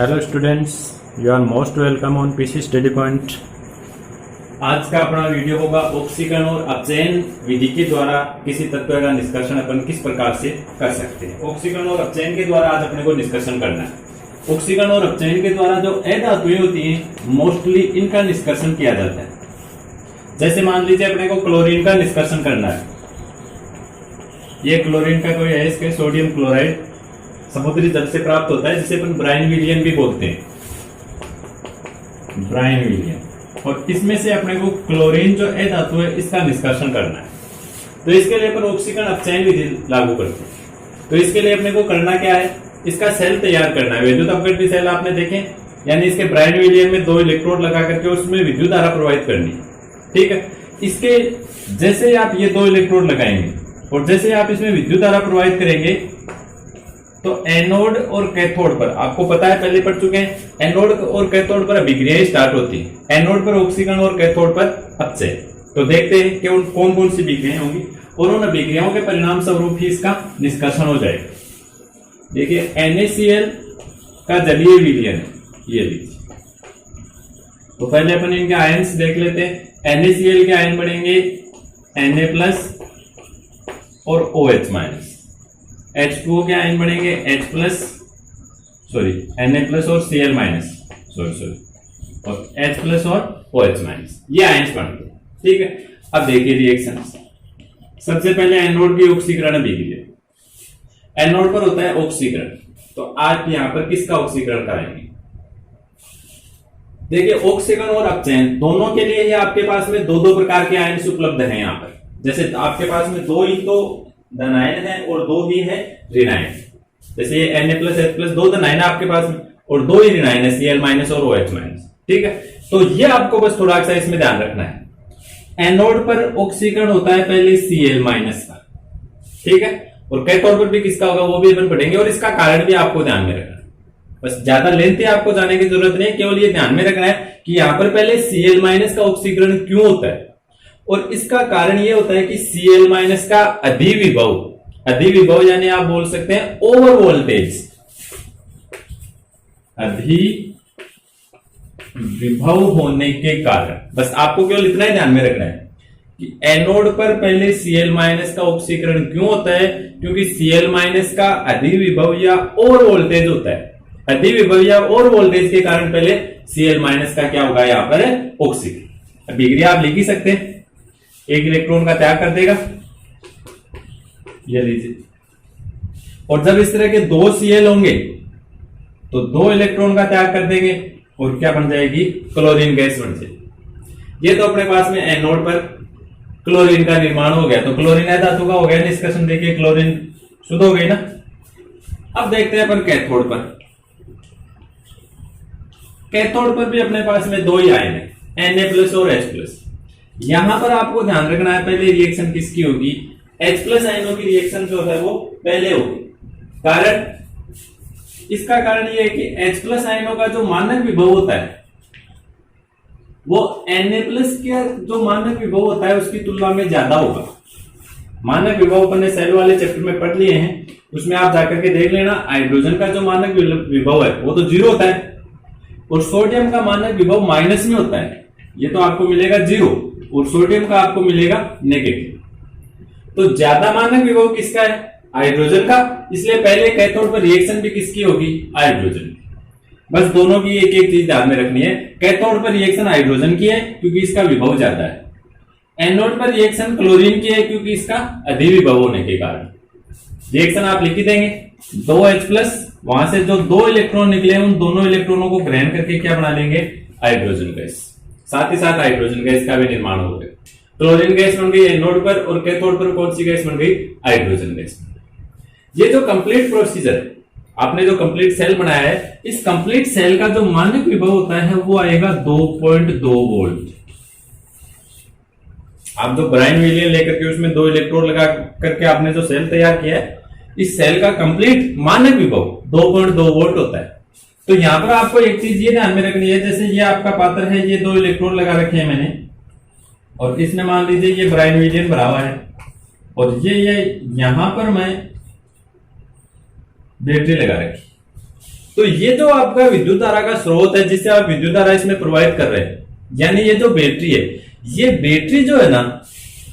Hello students, you are most welcome on PC study point. आज का अपना video होगा ऑक्सीकरण और अपचयन विधि के द्वारा किसी तत्व का निष्कर्षण अपन किस प्रकार से कर सकते हैं। ऑक्सीकरण और अपचयन के द्वारा आज अपने को निष्कर्षण करना है। ऑक्सीकरण और अपचयन के द्वारा जो अधातुएं होती हैं मोस्टली इनका निष्कर्षण किया जाता है। जैसे मान लीजिए अपने को क्लोरीन का निष्कर्षण करना है। ये क्लोरीन का कोई है, इसके सोडियम क्लोराइड समुद्री जल से प्राप्त होता है, जिसे अपन ब्राइन विलियन भी बोलते हैं, ब्राइन विलियन। और इसमें से अपने को क्लोरीन जो अधातु है इसका निष्कर्षण करना है। तो इसके लिए अपन ऑक्सीकरण अपचयन विधि लागू करते हैं। तो इसके लिए अपने को करना क्या है, इसका सेल तैयार करना है। विद्युत अपघट्य सेल आपने देखे, यानी इसके ब्राइन विलियन में 2 इलेक्ट्रोड लगा करके उसमें विद्युत धारा प्रवाहित करनी है। ठीक है, इसके जैसे आप ये 2 इलेक्ट्रोड लगाएंगे और जैसे आप इसमें विद्युत धारा प्रवाहित करेंगे तो एनोड और कैथोड पर, आपको पता है पहले पढ़ चुके हैं, एनोड और कैथोड पर अभिक्रियाएं स्टार्ट होती है। एनोड पर ऑक्सीकरण और कैथोड पर अपचय। तो देखते हैं कि कौन कौन सी अभिक्रियाएं होंगी और उन अभिक्रियाओं के परिणाम स्वरूप ही इसका निष्कर्षण हो जाएगा। देखिए NaCl का जलीय विलयन है, ये लीजिए। तो पहले अपन इनके आयन्स देख लेते हैं। NaCl के आयन बढ़ेंगे Na+ और OH-। H2O के आयन बढ़ेंगे H+, Na+ और Cl-, और H+ और OH-। ये आयन्स बनते हैं। ठीक है, अब देखिए रिएक्शन। सबसे पहले एनोड की ऑक्सीकरण अभिक्रिया। एनोड पर होता है ऑक्सीकरण, तो आप यहां पर किसका ऑक्सीकरण कराएंगे। देखिए ऑक्सीकरण और अपचयन दोनों के लिए ही आपके पास में 2 प्रकार के आयन उपलब्ध हैं। यहां पर जैसे आपके पास में 2 ही तो धनायन है और 2 ही है ऋणायन। जैसे ये Na+ H+, 2 धनायन है आपके पास में और 2 ही ऋणायन है, Cl- और OH-। ठीक है, तो ये आपको बस थोड़ा सा इसमें ध्यान रखना है। एनोड पर ऑक्सीकरण होता है पहले Cl- का, ठीक है, और कैथोड पर भी किसका होगा वो भी अपन पढ़ेंगे, और इसका कारण भी आपको ध्यान में रखना है। बस ज्यादा लेंथ आपको जाने की जरूरत नहीं, केवल ये ध्यान में रखना है कि यहां पर पहले Cl- का ऑक्सीकरण क्यों होता है, और इसका कारण यह होता है कि Cl- का अधिविभव यानी आप बोल सकते हैं ओवर वोल्टेज, अधिविभव होने के कारण। बस आपको केवल इतना ही ध्यान में रखना है कि एनोड पर पहले Cl- का ऑक्सीकरण क्यों होता है, क्योंकि Cl- का अधिविभव या ओवर वोल्टेज होता है। अधिविभव या ओवर वोल्टेज के कारण पहले Cl- का क्या होगा यहां पर ऑक्सीकरण। अभिक्रिया आप लिख ही सकते हैं, 1 इलेक्ट्रॉन का त्याग कर देगा, ये लीजिए। और जब इस तरह के 2 Cl होंगे तो 2 इलेक्ट्रॉन का त्याग कर देंगे और क्या बन जाएगी, क्लोरीन गैस बन जाएगी। ये तो अपने पास में एनोड पर क्लोरीन का निर्माण हो गया, तो क्लोरीन धातु का हो गया निष्कर्षण। देखिए क्लोरीन शुद्ध हो गई ना। अब देखते हैं अपन कैथोड पर। कैथोड पर भी अपने पास में 2 ही आयन है, Na+ और H+। यहां पर आपको ध्यान रखना है पहले रिएक्शन किसकी होगी, H+ आयनों की रिएक्शन जो है वो पहले होगी। कारण, इसका कारण यह है कि H+ आयनों का जो मानक विभव होता है वो Na+ का जो मानक विभव होता है उसकी तुलना में ज्यादा होगा। मानक विभव अपने सेल वाले चैप्टर में पढ़ लिए हैं, उसमें आप जाकर के देख लेना। हाइड्रोजन का जो मानक विभव है वो तो 0 होता है, और सोडियम का मानक विभव माइनस में होता है, ये तो आपको मिलेगा 0, और सोडियम का आपको मिलेगा नेगेटिव। तो ज्यादा मानक विभव किसका है, हाइड्रोजन का, इसलिए पहले कैथोड पर रिएक्शन भी किसकी होगी, हाइड्रोजन की। बस दोनों की एक एक चीज ध्यान में रखनी है। कैथोड पर रिएक्शन हाइड्रोजन की है क्योंकि इसका विभव ज्यादा है। एनोड पर रिएक्शन क्लोरीन की है क्योंकि इसका अधिविभव होने के कारण। रिएक्शन आप लिख ही देंगे, 2H+, वहां से जो 2 इलेक्ट्रॉन निकले उन दोनों इलेक्ट्रॉनों को ग्रहण करके क्या बना लेंगे, हाइड्रोजन गैस। साथ ही साथ हाइड्रोजन गैस का भी निर्माण हो गया। क्लोरीन गैस बन गई एनोड पर, और कैथोड पर कौन सी गैस बन गई, हाइड्रोजन गैस। ये जो कंप्लीट प्रोसीजर है, आपने जो कंप्लीट सेल बनाया है, इस कंप्लीट सेल का जो मानक विभव होता है वो आएगा 2.2 वोल्ट। आप जो ब्राइन विलियन लेकर के उसमें 2 इलेक्ट्रोड लगा करके आपने जो सेल तैयार किया है, इस सेल का कंप्लीट मानक विभव 2.2 वोल्ट होता है। तो यहां पर आपको एक चीज ये ध्यान में रखनी है, जैसे ये आपका पात्र है, ये 2 इलेक्ट्रोड लगा रखे हैं मैंने, और इसमें मान लीजिए ये ब्राइन विलियन भरा हुआ है, और ये यहां पर मैं बैटरी लगा रखी। तो ये जो आपका विद्युत धारा का स्रोत है जिससे आप विद्युत धारा इसमें प्रोवाइड कर रहे हैं, यानी ये जो बैटरी है, ये बैटरी जो है ना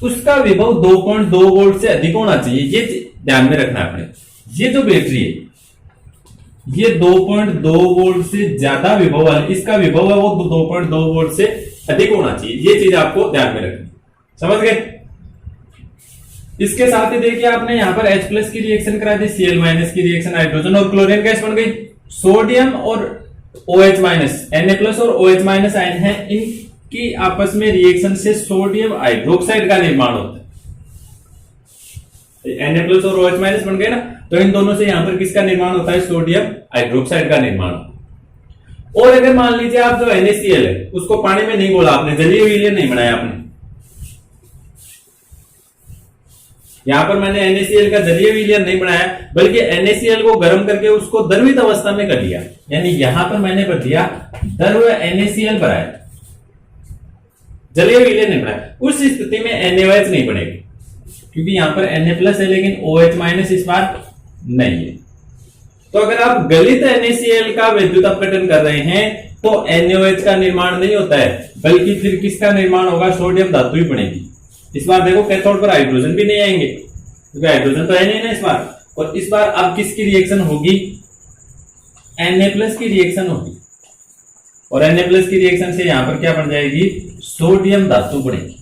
उसका विभव 2.2 वोल्ट से अधिक होना चाहिए। ये ध्यान में रखना है आपने। ये जो बैटरी है ये 2.2 वोल्ट से ज्यादा विभव है, इसका विभव है वो 2.2 वोल्ट से अधिक होना चाहिए। ये चीज आपको ध्यान में रखनी, समझ गए। इसके साथ ही देखिए आपने यहां पर H+ की रिएक्शन करा दी, Cl- की रिएक्शन, हाइड्रोजन और क्लोरीन गैस बन गई। सोडियम और OH-, Na+ और OH- आयन है, इनकी आपस में रिएक्शन से सोडियम हाइड्रोक्साइड का निर्माण होता है। Na+ और OH- बन गए ना, तो इन दोनों से यहां पर किसका निर्माण होता है? सोडियम हाइड्रोक्साइड का निर्माण। और अगर मान लीजिए आप जो NaCl है उसको पानी में नहीं घोला आपने, जलीय विलयन नहीं बनाया आपने, यहां पर मैंने NaCl का जलीय विलयन नहीं बनाया, बल्कि NaCl को गर्म करके उसको द्रवित अवस्था में कर लिया, यानी यहां पर मैंने कर दिया द्रव NaCl बनाया, जलीय विलयन नहीं बनाया। उस स्थिति में NaOH नहीं बनेगी, क्योंकि यहां पर Na+ है लेकिन OH- इस बार नहीं है। तो अगर आप गलित NaCl का विद्युत अपघटन कर रहे हैं तो NaOH का निर्माण नहीं होता है, बल्कि फिर किसका निर्माण होगा? सोडियम धातु ही बनेगी। इस बार देखो कैथोड पर हाइड्रोजन भी नहीं आएंगे, क्योंकि हाइड्रोजन तो है नहीं ना इस बार। और इस बार अब किसकी रिएक्शन होगी? Na+ की रिएक्शन होगी, और Na+ की रिएक्शन से यहां पर क्या बन जाएगी? सोडियम धातु बनेगी।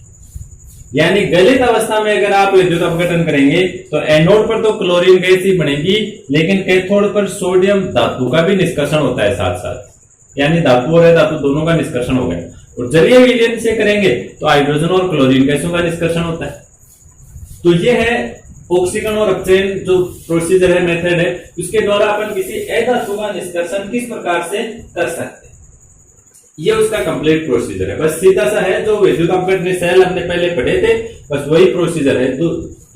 यानी गलित अवस्था में अगर आप विद्युत अपघटन करेंगे तो एनोड पर तो क्लोरीन गैस ही बनेगी, लेकिन कैथोड पर सोडियम धातु का भी निष्कर्षण होता है साथ साथ, यानी धातु और अधातु दोनों का निष्कर्षण हो गया। और जलीय विलयन से करेंगे तो हाइड्रोजन और क्लोरीन गैसों का निष्कर्षण होता है। तो ये है ऑक्सीकरण और अपचयन जो प्रोसीजर है, मेथड है, उसके द्वारा अपन किसी अधातु का निष्कर्षण किस प्रकार से कर सकते हैं, ये उसका कंप्लीट प्रोसीजर है। बस सीधा सा है, जो विद्युत अपघटन सेल हमने पहले पढ़े थे, बस वही प्रोसीजर है। तो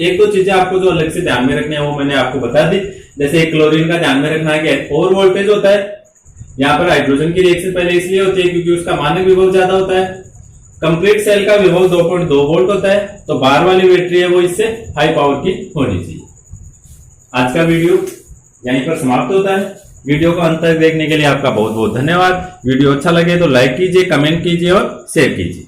एक दो चीजें आपको जो अलग से ध्यान में रखनी है वो मैंने आपको बता दी। जैसे क्लोरीन का ध्यान में रखना है कि और वोल्टेज होता है, यहाँ पर हाइड्रोजन की रिएक्शन पहले इसलिए होती है क्योंकि उसका मानक विभव ज्यादा होता है। कंप्लीट सेल का विभव 2.2 वोल्ट होता है, तो बाहर वाली बैटरी है वो इससे हाई पावर की होनी चाहिए। आज का वीडियो यहीं पर समाप्त होता है। वीडियो को अंत तक देखने के लिए आपका बहुत बहुत धन्यवाद। वीडियो अच्छा लगे तो लाइक कीजिए, कमेंट कीजिए और शेयर कीजिए।